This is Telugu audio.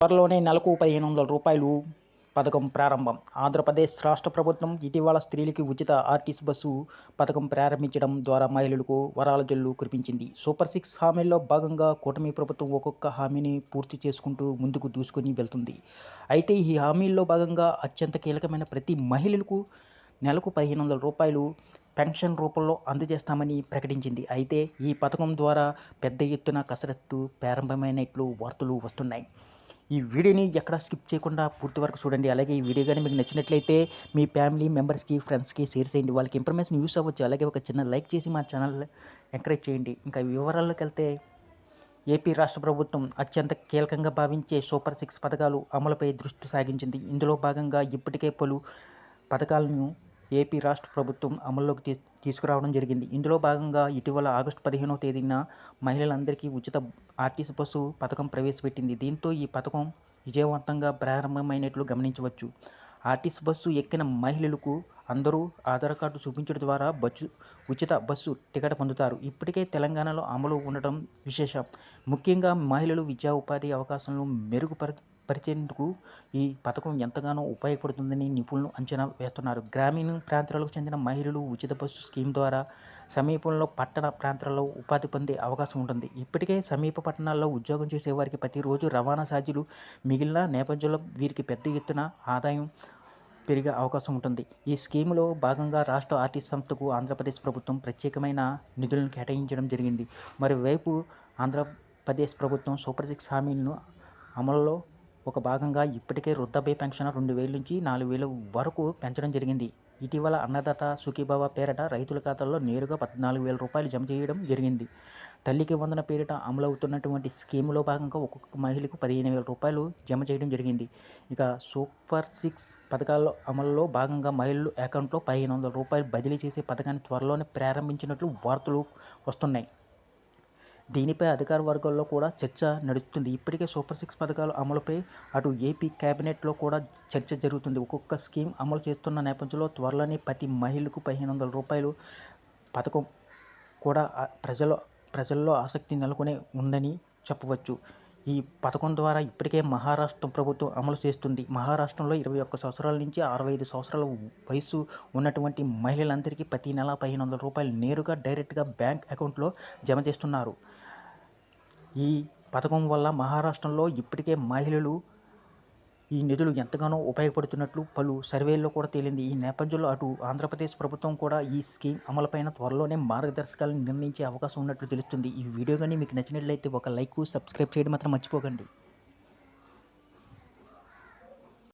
త్వరలోనే నెలకు రూ. 1500 పథకం ప్రారంభం. ఆంధ్రప్రదేశ్ రాష్ట్ర ప్రభుత్వం ఇటీవల స్త్రీలకి ఉచిత ఆర్టీసీ బస్సు పథకం ప్రారంభించడం ద్వారా మహిళలకు వరాల జల్లు కురిపించింది. సూపర్ సిక్స్ హామీల్లో భాగంగా కూటమి ప్రభుత్వం ఒక్కొక్క హామీని పూర్తి చేసుకుంటూ ముందుకు దూసుకుని వెళ్తుంది. అయితే ఈ హామీల్లో భాగంగా అత్యంత కీలకమైన ప్రతి మహిళలకు నెలకు రూ. 1500 పెన్షన్ రూపంలో అందజేస్తామని ప్రకటించింది. అయితే ఈ పథకం ద్వారా పెద్ద ఎత్తున కసరత్తు ప్రారంభమైనట్లు వార్తలు వస్తున్నాయి. ఈ వీడియోని ఎక్కడ స్కిప్ చేయకుండా పూర్తి వరకు చూడండి. అలాగే ఈ వీడియో కానీ మీకు నచ్చినట్లయితే మీ ఫ్యామిలీ మెంబర్స్కి, ఫ్రెండ్స్కి షేర్ చేయండి. వాళ్ళకి ఇన్ఫర్మేషన్ యూస్ అవ్వచ్చు. అలాగే ఒక చిన్న లైక్ చేసి మా ఛానల్ ఎంకరేజ్ చేయండి. ఇంకా వివరాల్లోకి వెళ్తే ఏపీ రాష్ట్ర ప్రభుత్వం అత్యంత కీలకంగా భావించే సూపర్ సిక్స్ పథకాలు అమలుపై దృష్టి సాగించింది. ఇందులో భాగంగా ఇప్పటికే పలు పథకాలను ఏపీ రాష్ట్ర ప్రభుత్వం అమల్లోకి తీసుకురావడం జరిగింది. ఇందులో భాగంగా ఇటీవల ఆగస్టు 15వ తేదీన మహిళలందరికీ ఉచిత ఆర్టీసీ బస్సు పథకం ప్రవేశపెట్టింది. దీంతో ఈ పథకం విజయవంతంగా ప్రారంభమైనట్లు గమనించవచ్చు. ఆర్టీసీ బస్సు ఎక్కిన మహిళలకు అందరూ ఆధార్ కార్డు చూపించడం ద్వారా ఉచిత బస్సు టికెట్ పొందుతారు. ఇప్పటికే తెలంగాణలో అమలు ఉండటం విశేషం. ముఖ్యంగా మహిళలు విద్యా ఉపాధి అవకాశాలను పరిచేందుకు ఈ పథకం ఎంతగానో ఉపయోగపడుతుందని నిపుణులు అంచనా వేస్తున్నారు. గ్రామీణ ప్రాంతాలకు చెందిన మహిళలు ఉచిత బస్సు స్కీమ్ ద్వారా సమీపంలో పట్టణ ప్రాంతాల్లో ఉపాధి పొందే అవకాశం ఉంటుంది. ఇప్పటికే సమీప పట్టణాల్లో ఉద్యోగం చేసే వారికి ప్రతిరోజు రవాణా ఛార్జీలు మిగిలిన నేపథ్యంలో వీరికి పెద్ద ఎత్తున ఆదాయం పెరిగే అవకాశం ఉంటుంది. ఈ స్కీములో భాగంగా రాష్ట్ర ఆర్టీసీ సంస్థకు ఆంధ్రప్రదేశ్ ప్రభుత్వం ప్రత్యేకమైన నిధులను కేటాయించడం జరిగింది. మరోవైపు ఆంధ్రప్రదేశ్ ప్రభుత్వం సూపర్ సిక్స్ హామీలను అమలులో ఒక భాగంగా ఇప్పటికే వృద్ధాప్య పెన్షన్ 2000 నుంచి 4000 వరకు పెంచడం జరిగింది. ఇటీవల అన్నదాత సుఖీభవ పేరిట రైతుల ఖాతాల్లో నేరుగా రూ. 14,000 జమ చేయడం జరిగింది. తల్లికి వందన పేరిట అమలవుతున్నటువంటి స్కీములో భాగంగా ఒక్కొక్క మహిళకు రూ. 15,000 జమ చేయడం జరిగింది. ఇక సూపర్ సిక్స్ పథకాల అమలులో భాగంగా మహిళల అకౌంట్లో రూ. 1,500 బదిలీ చేసే పథకాన్ని త్వరలోనే ప్రారంభించినట్లు వార్తలు వస్తున్నాయి. దీనిపై అధికార వర్గాల్లో కూడా చర్చ నడుస్తుంది. ఇప్పటికే సూపర్ సిక్స్ పథకాల అమలుపై అటు ఏపీ కేబినెట్లో కూడా చర్చ జరుగుతుంది. ఒక్కొక్క స్కీమ్ అమలు చేస్తున్న నేపథ్యంలో త్వరలోనే ప్రతి మహిళకు రూ. 1500 పథకం కూడా ప్రజల్లో ఆసక్తి నెలకొని ఉందని చెప్పవచ్చు. ఈ పథకం ద్వారా ఇప్పటికే మహారాష్ట్ర ప్రభుత్వం అమలు చేస్తుంది. మహారాష్ట్రలో 21 సంవత్సరాల నుంచి 65 సంవత్సరాల వయసు ఉన్నటువంటి మహిళలందరికీ ప్రతి నెల రూ. 1500 నేరుగా డైరెక్ట్గా బ్యాంక్ అకౌంట్లో జమ చేస్తున్నారు. ఈ పథకం వల్ల మహారాష్ట్రలో ఇప్పటికే మహిళలు ఈ నిధులు ఎంతగానో ఉపయోగపడుతున్నట్లు పలు సర్వేల్లో కూడా తేలింది. ఈ నేపథ్యంలో అటు ఆంధ్రప్రదేశ్ ప్రభుత్వం కూడా ఈ స్కీమ్ అమలుపైన త్వరలోనే మార్గదర్శకాలను నిర్ణయించే అవకాశం ఉన్నట్లు తెలుస్తుంది. ఈ వీడియో కానీ మీకు నచ్చినట్లయితే ఒక లైక్, సబ్స్క్రైబ్ చేయడం మాత్రం మర్చిపోకండి.